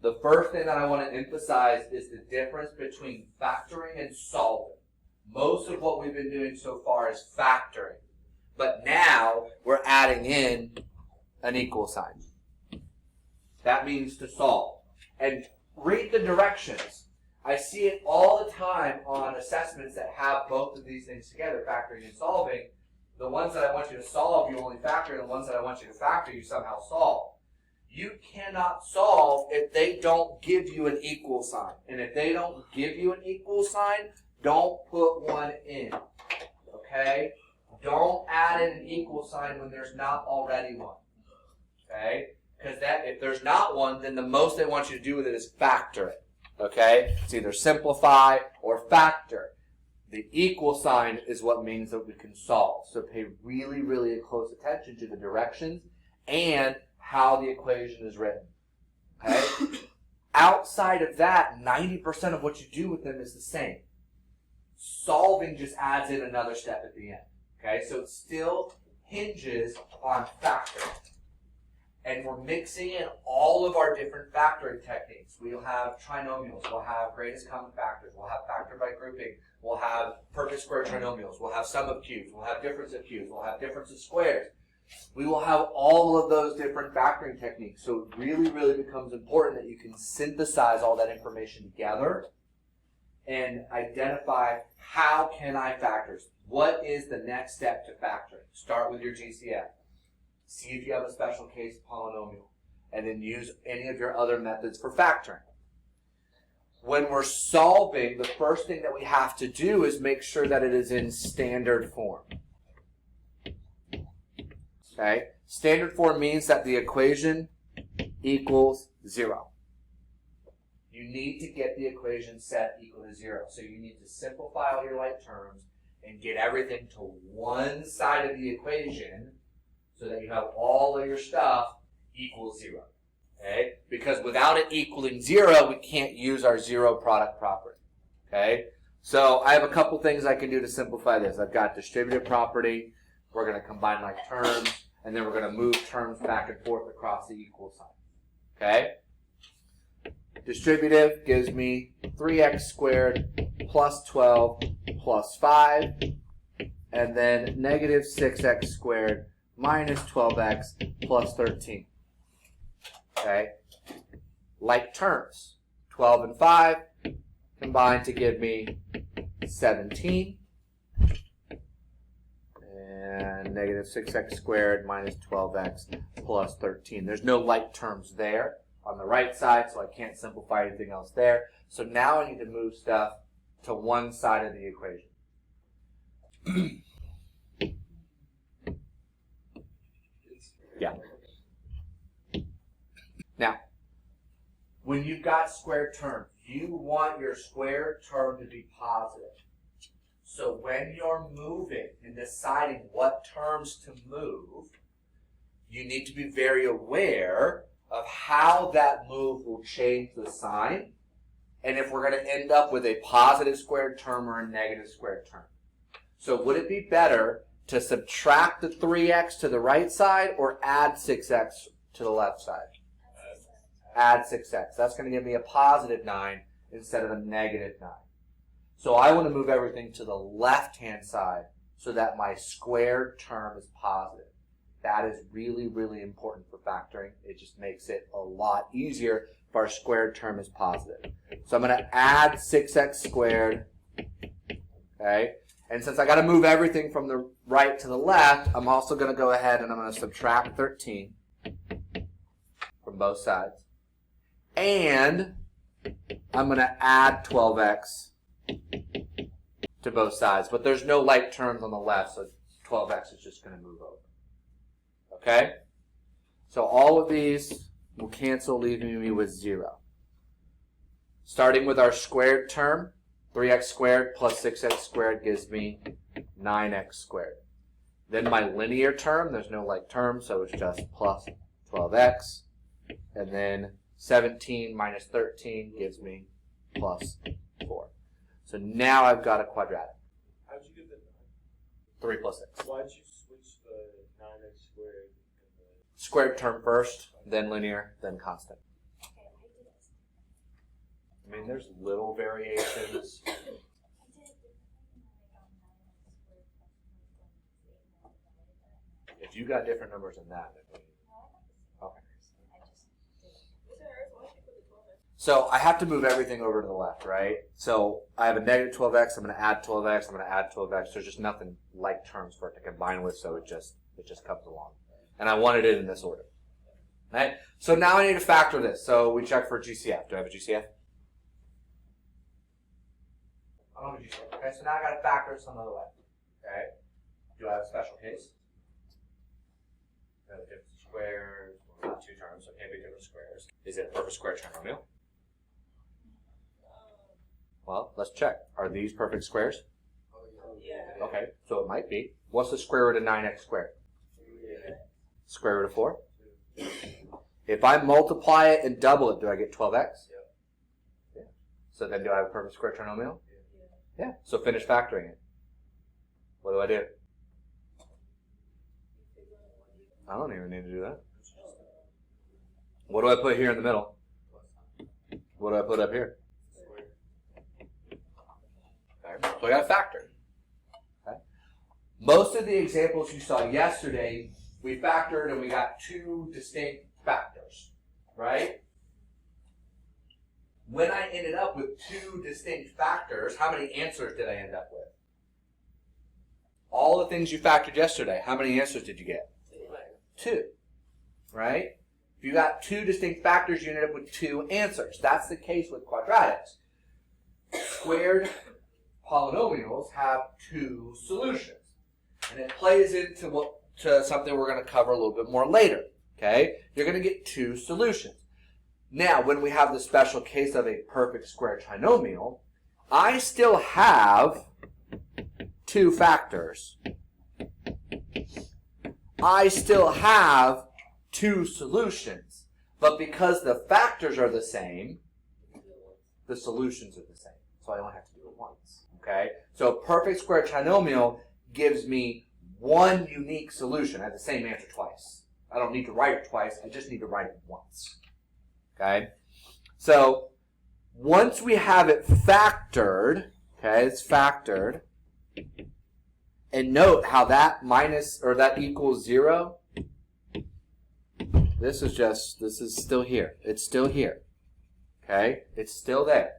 the first thing that I want to emphasize is the difference between factoring and solving. Most of what we've been doing so far is factoring. But now we're adding in an equal sign. That means to solve. And read the directions. I see it all the time on assessments that have both of these things together, factoring and solving. The ones that I want you to solve, you only factor, and the ones that I want you to factor, you somehow solve. You cannot solve if they don't give you an equal sign. And if they don't give you an equal sign, don't put one in. Okay? Don't add in an equal sign when there's not already one. Okay? Because if there's not one, then the most they want you to do with it is factor it. Okay? It's either simplify or factor. The equal sign is what means that we can solve. So pay really, really close attention to the directions and how the equation is written. Okay? Outside of that, 90% of what you do with them is the same. Solving just adds in another step at the end. Okay? So it still hinges on factoring. And we're mixing in all of our different factoring techniques. We'll have trinomials. We'll have greatest common factors. We'll have factor by grouping. We'll have perfect square trinomials. We'll have sum of cubes. We'll have difference of cubes. We'll have difference of squares. We will have all of those different factoring techniques. So it really, really becomes important that you can synthesize all that information together and identify how can I factor. What is the next step to factoring? Start with your GCF. See if you have a special case polynomial. And then use any of your other methods for factoring. When we're solving, the first thing that we have to do is make sure that it is in standard form. Okay? Standard form means that the equation equals 0. You need to get the equation set equal to 0. So you need to simplify all your like terms and get everything to one side of the equation so that you have all of your stuff equals 0. Okay? Because without it equaling 0, we can't use our zero product property. Okay? So I have a couple things I can do to simplify this. I've got distributive property. We're going to combine like terms. And then we're going to move terms back and forth across the equal sign. Okay? Distributive gives me 3x squared plus 12 plus 5. And then negative 6x squared minus 12x plus 13. Okay? Like terms. 12 and 5 combine to give me 17. And negative 6x squared minus 12x plus 13. There's no like terms there on the right side, so I can't simplify anything else there. So now I need to move stuff to one side of the equation. Yeah. Now, when you've got squared terms, you want your squared term to be positive. So when you're moving and deciding what terms to move, you need to be very aware of how that move will change the sign and if we're going to end up with a positive squared term or a negative squared term. So would it be better to subtract the 3x to the right side or add 6x to the left side? Add 6x. That's going to give me a positive 9 instead of a negative 9. So I want to move everything to the left-hand side so that my squared term is positive. That is really, really important for factoring. It just makes it a lot easier if our squared term is positive. So I'm going to add 6x squared. Okay? And since I got to move everything from the right to the left, I'm also going to go ahead and I'm going to subtract 13 from both sides. And I'm going to add 12x to both sides. But there's no like terms on the left, so 12x is just going to move over. Okay? So all of these will cancel, leaving me with 0. Starting with our squared term, 3x squared plus 6x squared gives me 9x squared. Then my linear term, there's no like term, so it's just plus 12x. And then 17 minus 13 gives me plus 4. So now I've got a quadratic. How'd you get the 3 plus 6. Why'd you switch the 9x squared? Squared term first, then linear, then constant. Okay, I did it. I mean, there's little variations. If you got different numbers than that, I mean, okay. So I have to move everything over to the left, right? So I have a negative 12x, I'm going to add 12x, I'm going to add 12x. There's just nothing like terms for it to combine with, so it just comes along. And I wanted it in this order. Right? So now I need to factor this. So we check for GCF. Do I have a GCF? I don't have a GCF. Okay, so now I got to factor some other way. Okay? Do I have a special case? Different squares, well, not two terms, so it can't be different squares. Is it a perfect square trinomial? Well, let's check. Are these perfect squares? Yeah. Okay, so it might be. What's the square root of 9x squared? Square root of 4? If I multiply it and double it, do I get 12x? Yeah. So then do I have a perfect square trinomial? Yeah. So finish factoring it. What do I do? I don't even need to do that. What do I put here in the middle? What do I put up here? Okay. So I got a factor. Okay. Most of the examples you saw yesterday, we factored and we got two distinct factors, right? When I ended up with two distinct factors, how many answers did I end up with? All the things you factored yesterday, how many answers did you get? 2, right? If you got two distinct factors, you ended up with 2 answers. That's the case with quadratics. Squared polynomials have 2 solutions. And it plays into something we're going to cover a little bit more later. Okay? You're going to get 2 solutions. Now, when we have the special case of a perfect square trinomial, I still have 2 factors. I still have 2 solutions. But because the factors are the same, the solutions are the same. So I only have to do it once. Okay? So a perfect square trinomial gives me one unique solution. I have the same answer twice. I don't need to write it twice. I just need to write it once. Okay? So once we have it factored, okay, it's factored, and note how that equals 0. This is still here. It's still here. Okay? It's still there.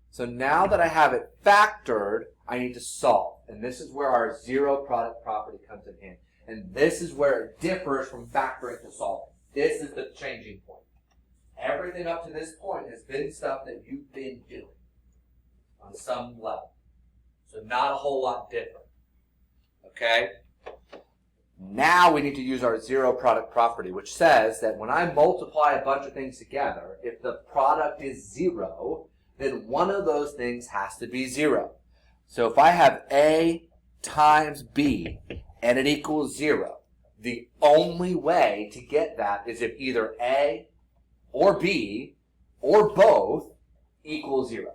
So now that I have it factored, I need to solve. And this is where our zero product property comes in handy. And this is where it differs from factoring to solving. This is the changing point. Everything up to this point has been stuff that you've been doing on some level. So not a whole lot different. Okay? Now we need to use our zero product property, which says that when I multiply a bunch of things together, if the product is 0, then one of those things has to be 0. So if I have A times B and it equals 0, the only way to get that is if either A or B or both equal 0.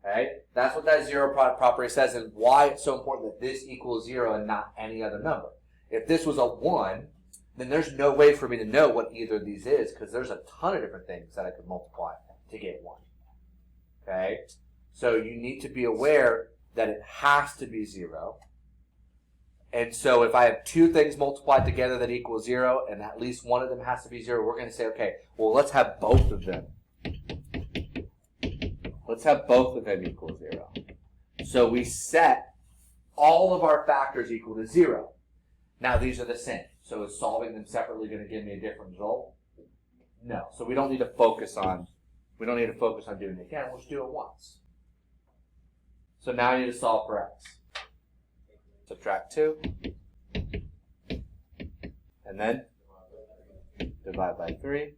Okay? That's what that zero product property says and why it's so important that this equals 0 and not any other number. If this was a 1, then there's no way for me to know what either of these is because there's a ton of different things that I could multiply to get 1. Okay? So you need to be aware that it has to be 0. And so if I have 2 things multiplied together that equal 0 and at least one of them has to be 0, we're going to say, okay, well, let's have both of them. Let's have both of them equal 0. So we set all of our factors equal to 0. Now these are the same. So is solving them separately going to give me a different result? No. So we don't need to focus on doing it again. We'll just do it once. So now I need to solve for x. Subtract 2. And then divide by 3.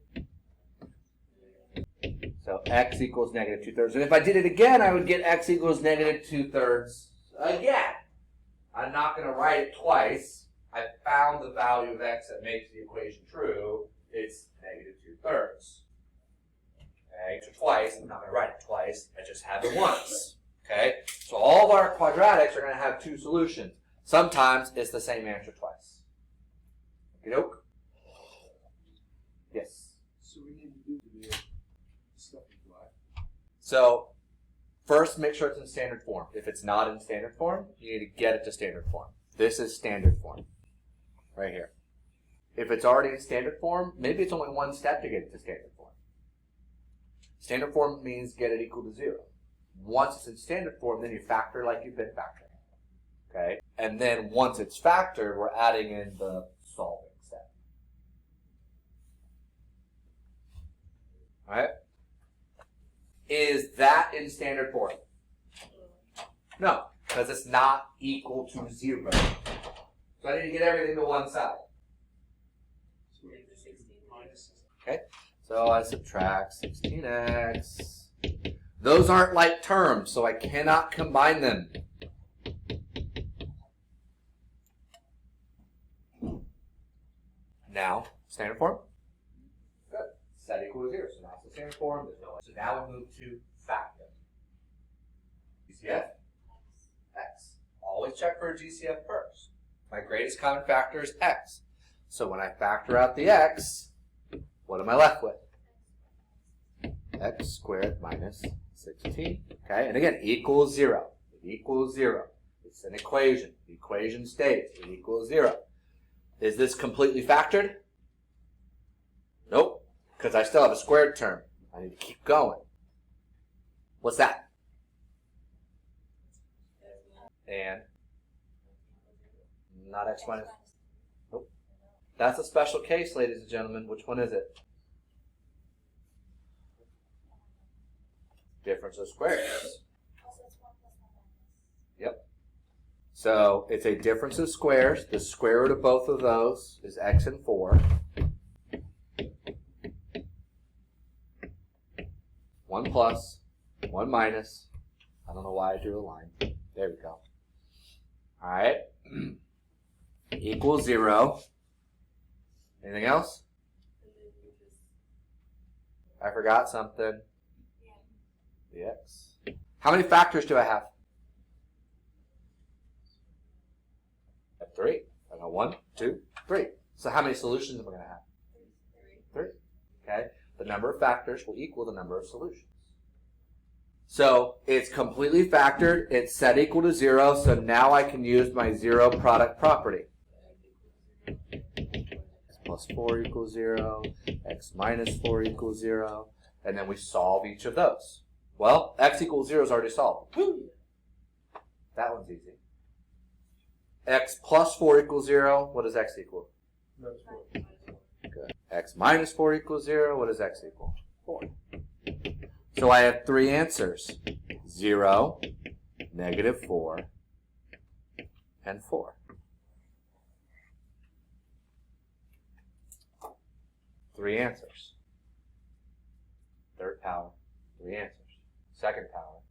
So x equals negative 2/3. And if I did it again, I would get x equals negative 2/3 again. I'm not going to write it twice. I found the value of x that makes the equation true. It's negative 2/3. Okay, so twice. I'm not going to write it twice. I just have it once. Okay, so all of our quadratics are going to have 2 solutions. Sometimes it's the same answer twice. Okey-doke? Yes. So first, make sure it's in standard form. If it's not in standard form, you need to get it to standard form. This is standard form, right here. If it's already in standard form, maybe it's only one step to get it to standard form. Standard form means get it equal to 0. Once it's in standard form, then you factor like you've been factoring. Okay? And then once it's factored, we're adding in the solving step. All right? Is that in standard form? No, because it's not equal to 0. So I need to get everything to one side. Okay, so I subtract 16x. Those aren't like terms, so I cannot combine them. Now, standard form? Good. Set equal to 0. So now it's the standard form. There's no. So now we move to factor. GCF? X. Always check for a GCF first. My greatest common factor is x. So when I factor out the x, what am I left with? X squared minus 16. Okay, and again, equals 0. It equals 0. It's an equation. The equation states it equals 0. Is this completely factored? Nope, because I still have a squared term. I need to keep going. What's that? And not x minus. Nope. That's a special case, ladies and gentlemen. Which one is it? Difference of squares. Yep. So it's a difference of squares. The square root of both of those is x and 4. 1 plus, 1 minus. I don't know why I drew a line. There we go. All right. Equals 0. Anything else? I forgot something. The x. How many factors do I have? I have 3. I got 1, 2, 3. So how many solutions am I going to have? 3. Okay. The number of factors will equal the number of solutions. So it's completely factored. It's set equal to 0. So now I can use my 0 product property. X plus 4 equals 0. X minus 4 equals 0. And then we solve each of those. Well, x equals 0 is already solved. Woo! That one's easy. X plus 4 equals 0. What does x equal? Good. X minus 4 equals 0. What does x equal? 4. So I have 3 answers. 0, -4, and 4. 3 answers. Third power, 3 answers. Second power,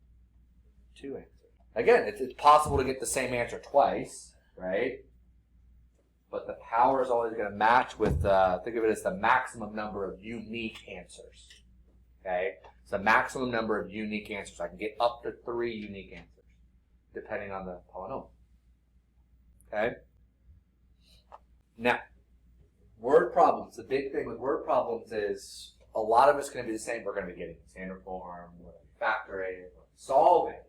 2 answers. Again, it's possible to get the same answer twice, right? But the power is always going to match with, think of it as the maximum number of unique answers. Okay? It's the maximum number of unique answers. I can get up to 3 unique answers, depending on the polynomial. Okay? Now, word problems. The big thing with word problems is a lot of it's going to be the same. We're going to be getting standard form, we're going to be factoring, we're solving.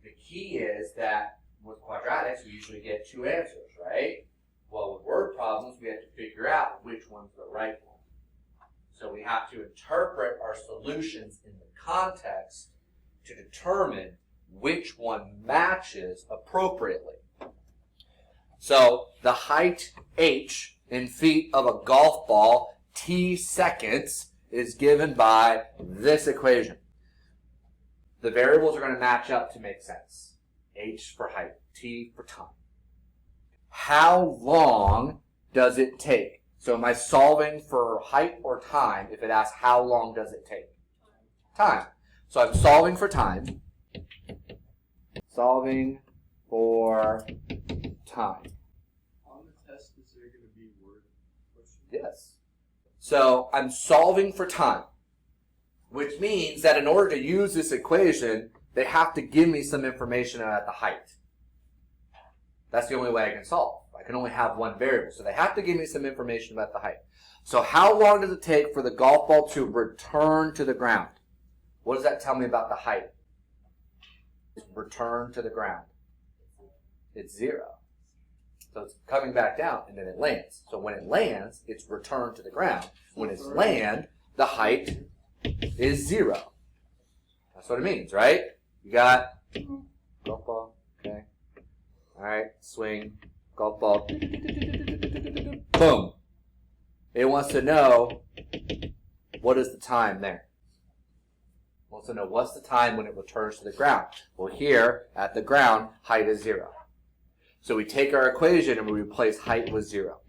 The key is that with quadratics, we usually get 2 answers, right? Well, with word problems, we have to figure out which one's the right one. So we have to interpret our solutions in the context to determine which one matches appropriately. So the height h in feet of a golf ball, t seconds, is given by this equation. The variables are going to match up to make sense. H for height, t for time. How long does it take? So am I solving for height or time if it asks how long does it take? Time. So I'm solving for time. Solving for time. On the test, is there going to be word questions? Yes. So I'm solving for time, which means that in order to use this equation, they have to give me some information about the height. That's the only way I can solve. I can only have one variable. So they have to give me some information about the height. So how long does it take for the golf ball to return to the ground? What does that tell me about the height? Return to the ground. It's 0. So it's coming back down, and then it lands. So when it lands, it's returned to the ground. When it's land, the height is 0. That's what it means, right? You got golf ball, okay. All right, swing, golf ball. Boom. It wants to know what is the time there. It wants to know what's the time when it returns to the ground. Well, here at the ground, height is 0. So we take our equation and we replace height with 0.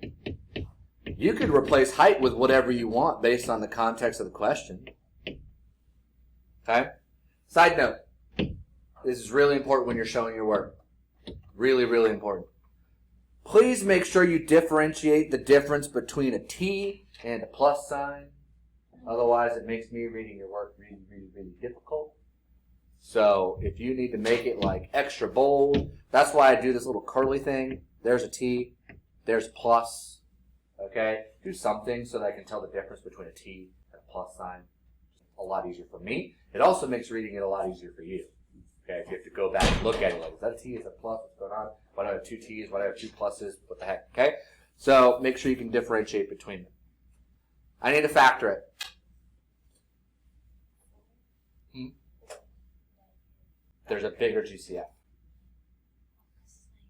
You could replace height with whatever you want based on the context of the question. Okay? Side note. This is really important when you're showing your work. Really, really important. Please make sure you differentiate the difference between a T and a plus sign. Otherwise, it makes me reading your work really, really, really difficult. So if you need to make it like extra bold, that's why I do this little curly thing. There's a T, there's a plus. Okay? Do something so that I can tell the difference between a T and a plus sign. A lot easier for me. It also makes reading it a lot easier for you. Okay, if you have to go back and look at it, like, is that a T, is that a plus, what's going on? Why do I have 2 T's, why do I have 2 pluses, what the heck, okay? So make sure you can differentiate between them. I need to factor it. There's a bigger GCF.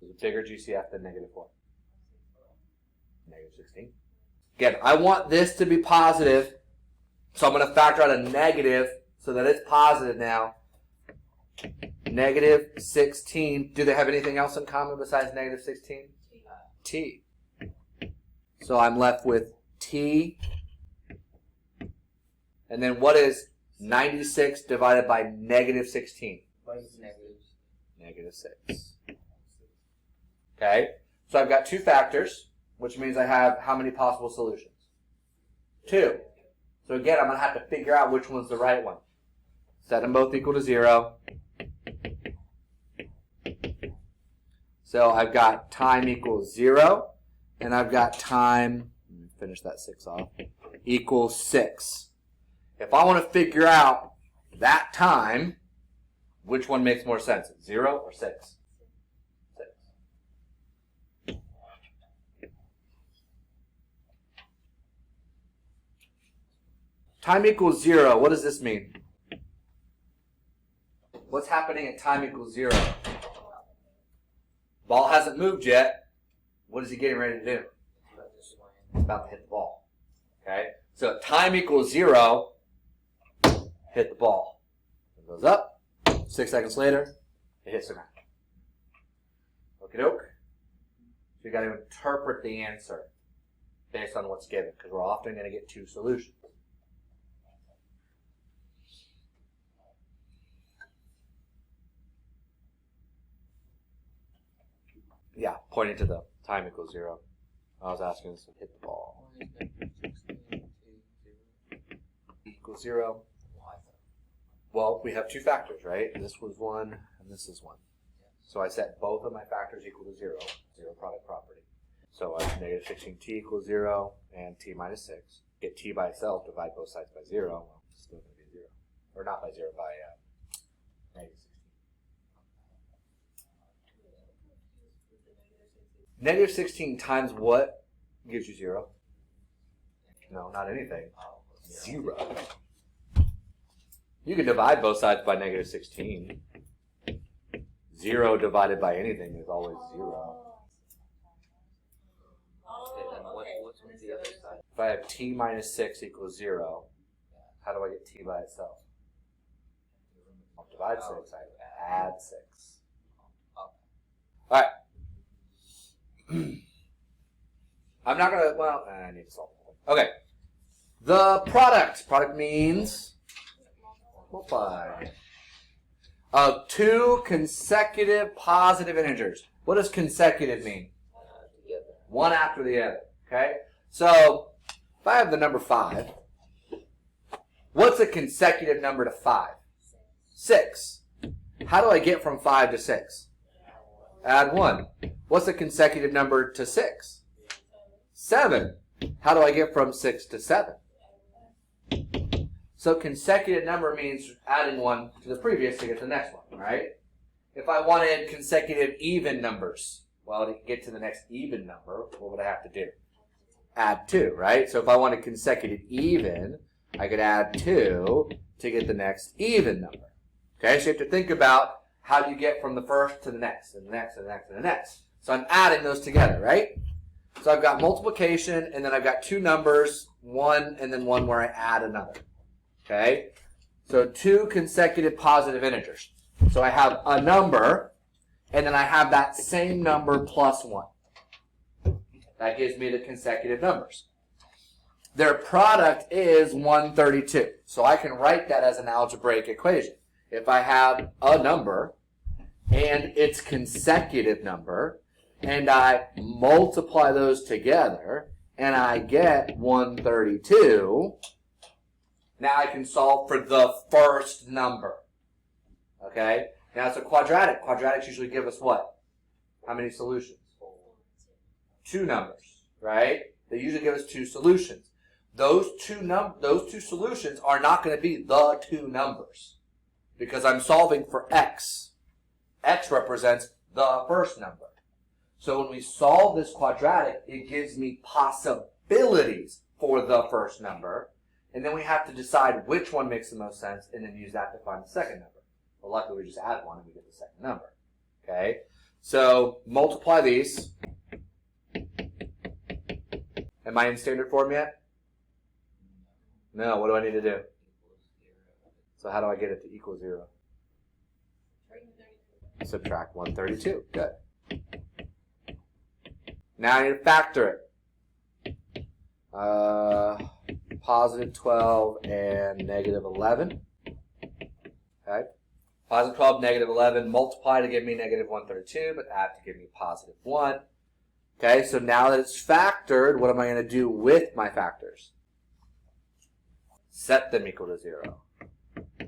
There's a bigger GCF than -4. -16. Again, I want this to be positive, so I'm going to factor out a negative so that it's positive now. -16. Do they have anything else in common besides -16? T. So I'm left with T. And then what is 96 divided by -16? -6. Okay. So I've got 2 factors, which means I have how many possible solutions? 2. So again, I'm going to have to figure out which one's the right one. Set them both equal to 0. So I've got time equals 0, and I've got time, let me finish that 6 off, equals 6. If I want to figure out that time, which one makes more sense, 0 or 6? 6. Time equals 0, what does this mean? What's happening at time equals 0? Ball hasn't moved yet. What is he getting ready to do? He's about to hit the ball. Okay? So at time equals 0, hit the ball. It goes up. 6 seconds later, it hits the ground. Okie doke. So you got to interpret the answer based on what's given, because we're often going to get 2 solutions. Yeah, pointing to the time equals 0. I was asking this to hit the ball. Equals 0. Well, we have 2 factors, right? This was 1, and this is 1. So I set both of my factors equal to 0. 0 product property. So I have -16t equals 0 and t minus 6. Get t by itself, divide both sides by 0. Well, it's still going to be 0. Or not by 0, by -16. -16 times what gives you 0? No, not anything. 0. You can divide both sides by -16. 0 divided by anything is always 0. What's with the other side? If I have t minus 6 equals 0, how do I get t by itself? I'll divide 6, I add 6. Alright. I'm not going to, well, I need to solve it. Okay. The product. Product means multiply of 2 consecutive positive integers. What does consecutive mean? One after the other. Okay? So, if I have the number 5, what's a consecutive number to 5? 6. How do I get from 5 to 6? Add 1. What's a consecutive number to 6? 7. How do I get from 6 to 7? So consecutive number means adding one to the previous to get to the next one, right? If I wanted consecutive even numbers, well, to get to the next even number, what would I have to do? Add 2, right? So if I wanted consecutive even, I could add 2 to get the next even number. Okay, so you have to think about how do you get from the first to the next, and the next, and the next, and the next. So I'm adding those together, right? So I've got multiplication, and then I've got 2 numbers, one, and then one where I add another. Okay? So 2 consecutive positive integers. So I have a number, and then I have that same number plus 1. That gives me the consecutive numbers. Their product is 132. So I can write that as an algebraic equation. If I have a number and its consecutive number, and I multiply those together, and I get 132, now I can solve for the first number. Okay? Now it's a quadratic. Quadratics usually give us what? How many solutions? 2 numbers, right? They usually give us 2 solutions. Those two solutions are not going to be the 2 numbers because I'm solving for x. X represents the first number. So when we solve this quadratic, it gives me possibilities for the first number, and then we have to decide which one makes the most sense and then use that to find the second number. Well, luckily we just add 1 and we get the second number. Okay? So multiply these. Am I in standard form yet? No, what do I need to do? So how do I get it to equal 0? Subtract 132. Good. Now I need to factor it. Positive 12 and negative 11. Okay. Positive 12, negative 11. Multiply to give me negative 132, but add to give me positive 1. Okay, so now that it's factored, what am I going to do with my factors? Set them equal to 0.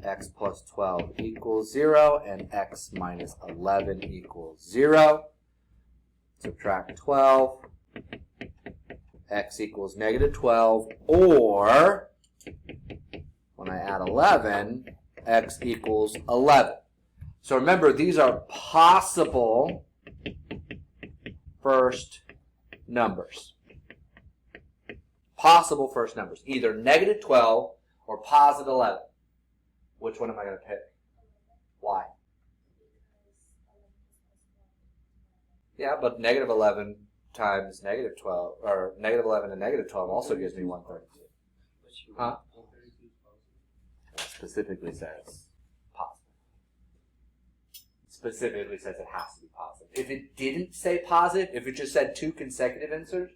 X plus 12 equals 0, and x minus 11 equals 0. Subtract 12. X equals negative 12, or when I add 11, x equals 11. So remember, these are possible first numbers. Possible first numbers. Either negative 12 or positive 11. Which one am I going to pick? Why? Yeah, but negative 11 times negative 12, or negative 11 and negative 12 also gives me 132. Huh? It specifically says positive. Specifically says it has to be positive. If it didn't say positive, if it just said 2 consecutive answers,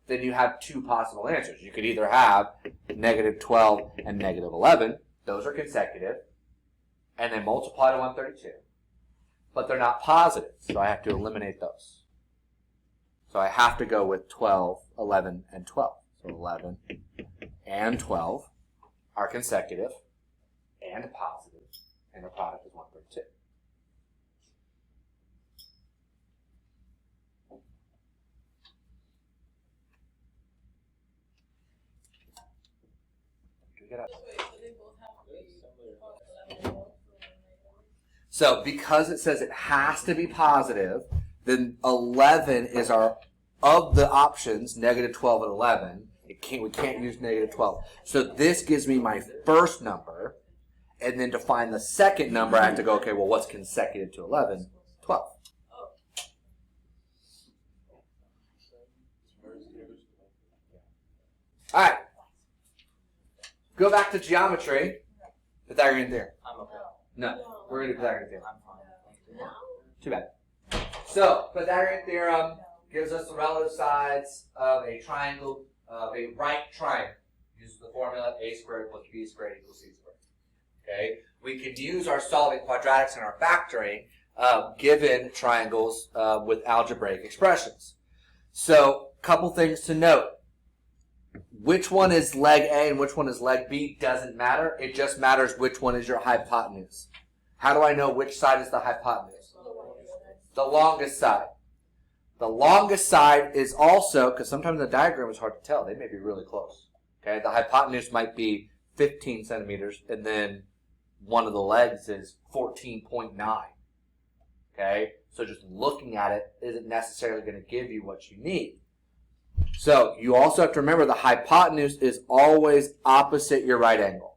then you have 2 possible answers. You could either have negative 12 and negative 11. Those are consecutive. And they multiply to 132. But they're not positive, so I have to eliminate those. So I have to go with 12, 11, and 12. So 11 and 12 are consecutive and positive, and the product is 132. Did we get up? So because it says it has to be positive, then 11 is our, of the options, negative 12 and 11, we can't use negative 12. So this gives me my first number, and then to find the second number, I have to go, okay, well, what's consecutive to 11? 12. All right. Go back to geometry. Pythagorean theorem. I'm okay. No, we're going to do Pythagorean theorem. I'm fine. Thank you. Too bad. So, Pythagorean theorem gives us the relative sides of a triangle, of a right triangle. Uses the formula a squared plus b squared equals c squared. Okay? We can use our solving quadratics and our factoring given triangles with algebraic expressions. So, couple things to note. Which one is leg A and which one is leg B doesn't matter. It just matters which one is your hypotenuse. How do I know which side is the hypotenuse? The longest side. The longest side is also, because sometimes the diagram is hard to tell, they may be really close. Okay, the hypotenuse might be 15 centimeters, and then one of the legs is 14.9. Okay, so just looking at it isn't necessarily going to give you what you need. So you also have to remember the hypotenuse is always opposite your right angle.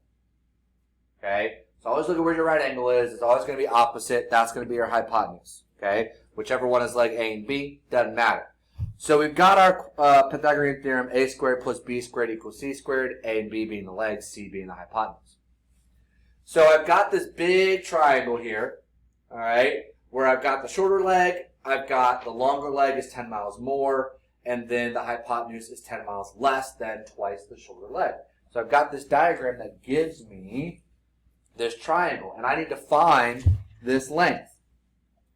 Okay, so always look at where your right angle is. It's always going to be opposite. That's going to be your hypotenuse. Okay, whichever one is leg A and B, doesn't matter. So we've got our Pythagorean theorem, a squared plus b squared equals c squared, a and b being the legs, c being the hypotenuse. So I've got this big triangle here, all right, where I've got the shorter leg, I've got the longer leg is 10 miles more, and then the hypotenuse is 10 miles less than twice the shorter leg. So I've got this diagram that gives me this triangle, and I need to find this length.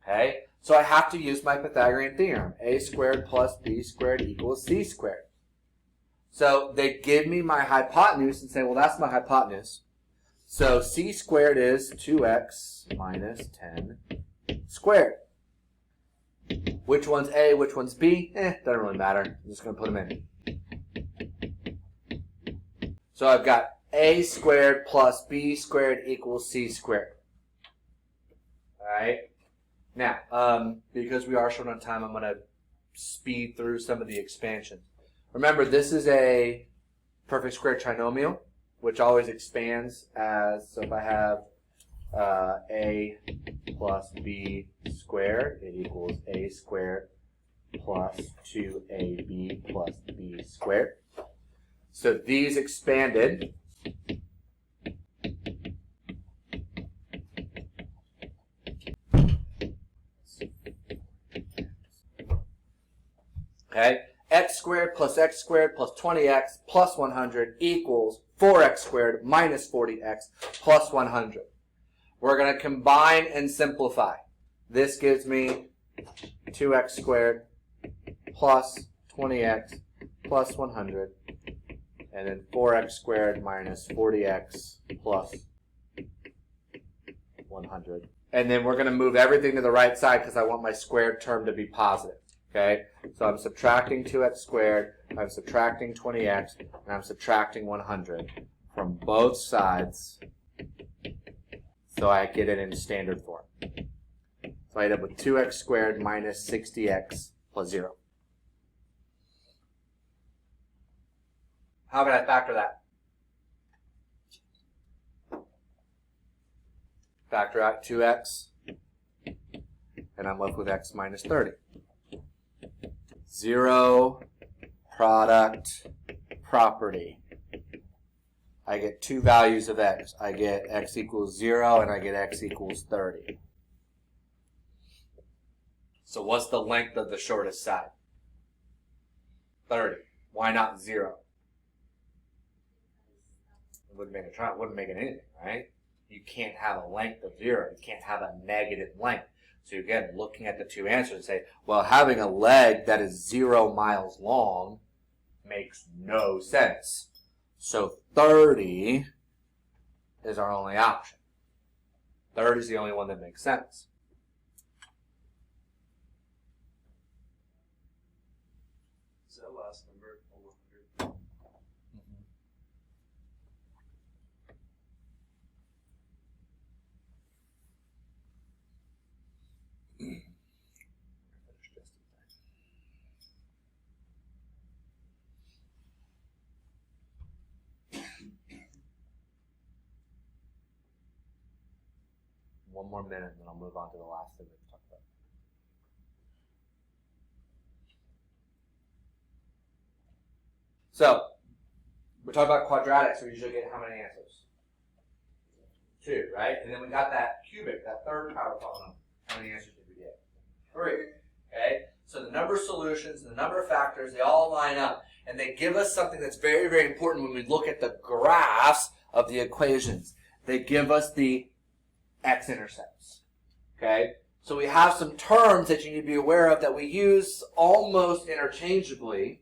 Okay, so I have to use my Pythagorean theorem, a squared plus b squared equals c squared. So they give me my hypotenuse and say, well, that's my hypotenuse. So c squared is 2x minus 10 squared. Which one's A, which one's B? Doesn't really matter. I'm just going to put them in. So I've got a squared plus b squared equals c squared. Alright? Now, because we are short on time, I'm going to speed through some of the expansions. Remember, this is a perfect square trinomial, which always expands as, so if I have a plus b squared, it equals a squared plus 2ab plus b squared. So these expanded. Okay, x squared plus 20x plus 100 equals 4x squared minus 40x plus 100. We're going to combine and simplify. This gives me 2x squared plus 20x plus 100, and then 4x squared minus 40x plus 100. And then we're going to move everything to the right side because I want my squared term to be positive. Okay, so I'm subtracting 2x squared, I'm subtracting 20x, and I'm subtracting 100 from both sides, so I get it in standard form. So I end up with 2x squared minus 60x plus 0. How can I factor that? Factor out 2x, and I'm left with x minus 30. Zero product property. I get two values of x. I get x equals 0 and I get x equals 30. So what's the length of the shortest side? 30. Why not 0? It wouldn't make it anything, right? You can't have a length of 0. You can't have a negative length. So again, looking at the two answers and say, well, having a leg that is 0 miles long makes no sense. So 30 is our only option. 30 is the only one that makes sense. Is that last number 100? One more minute and then I'll move on to the last thing we've talked about. So, we're talking about quadratics, so we usually get how many answers? 2, right? And then we got that cubic, that third power polynomial. How many answers did we get? 3. Okay? So the number of solutions, the number of factors, they all line up. And they give us something that's very, very important when we look at the graphs of the equations. They give us the x-intercepts. Okay? So we have some terms that you need to be aware of that we use almost interchangeably.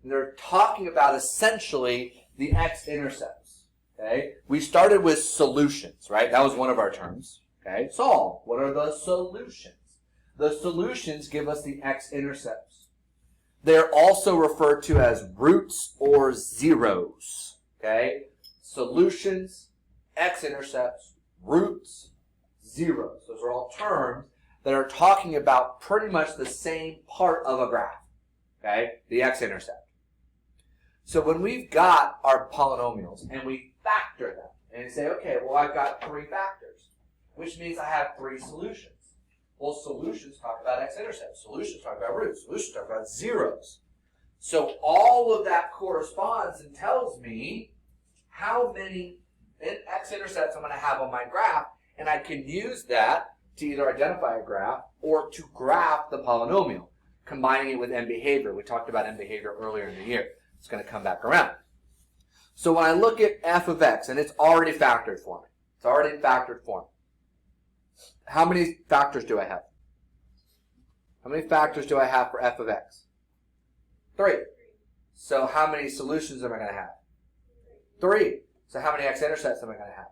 And they're talking about essentially the x-intercepts. Okay? We started with solutions, right? That was one of our terms. Okay? Solve. What are the solutions? The solutions give us the x-intercepts. They're also referred to as roots or zeros. Okay? solutions, x-intercepts, roots, zeros. Those are all terms that are talking about pretty much the same part of a graph, okay, the x-intercept. So when we've got our polynomials and we factor them and say, okay, well, I've got 3 factors, which means I have 3 solutions. Well, solutions talk about x-intercepts. Solutions talk about roots. Solutions talk about zeros. So all of that corresponds and tells me how many x-intercepts I'm going to have on my graph, and I can use that to either identify a graph or to graph the polynomial, combining it with end behavior. We talked about end behavior earlier in the year. It's going to come back around. So when I look at f of x, and it's already factored for me. It's already factored for me. How many factors do I have? How many factors do I have for f of x? 3. So how many solutions am I going to have? 3. So how many x-intercepts am I going to have?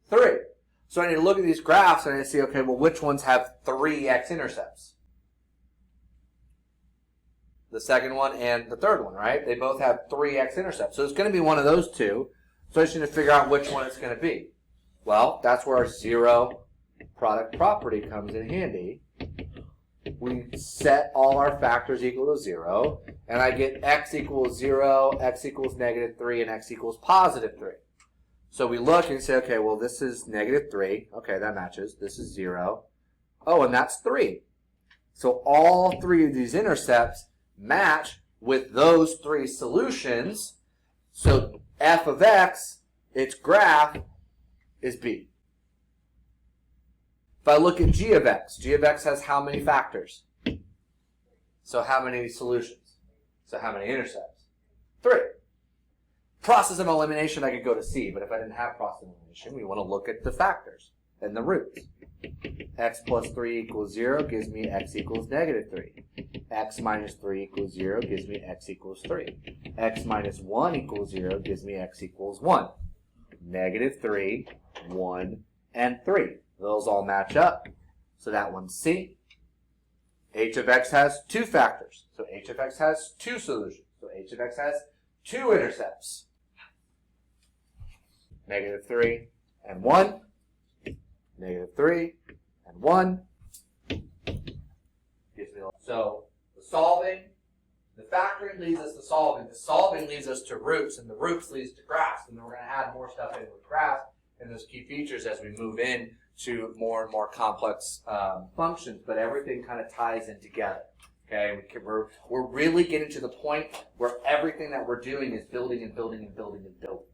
3. So I need to look at these graphs and I see, okay, well, which ones have 3 x-intercepts? The second one and the third one, right? They both have 3 x-intercepts. So it's going to be one of those two. So I just need to figure out which one it's going to be. Well, that's where our zero product property comes in handy. We set all our factors equal to 0, and I get x equals 0, x equals negative 3, and x equals positive 3. So we look and say, okay, well, this is negative 3. Okay, that matches. This is 0. Oh, and that's 3. So all 3 of these intercepts match with those 3 solutions. So f of x, its graph, is b. If I look at g of x has how many factors? So how many solutions? So how many intercepts? 3. Process of elimination, I could go to c, but if I didn't have process of elimination, we want to look at the factors and the roots. X plus 3 equals 0 gives me x equals negative 3. X minus 3 equals 0 gives me x equals 3. X minus 1 equals 0 gives me x equals 1. Negative 3, 1, and 3. Those all match up. So that one's C. H of x has 2 factors. So h of x has 2 solutions. So h of x has 2 intercepts. Negative 3 and 1. Negative 3 and 1. So the solving, the factoring leads us to solving. The solving leads us to roots, and the roots leads to graphs. And then we're going to add more stuff into the graph and those key features as we move in to more and more complex functions, but everything kind of ties in together. Okay, we're really getting to the point where everything that we're doing is building and building and building and building.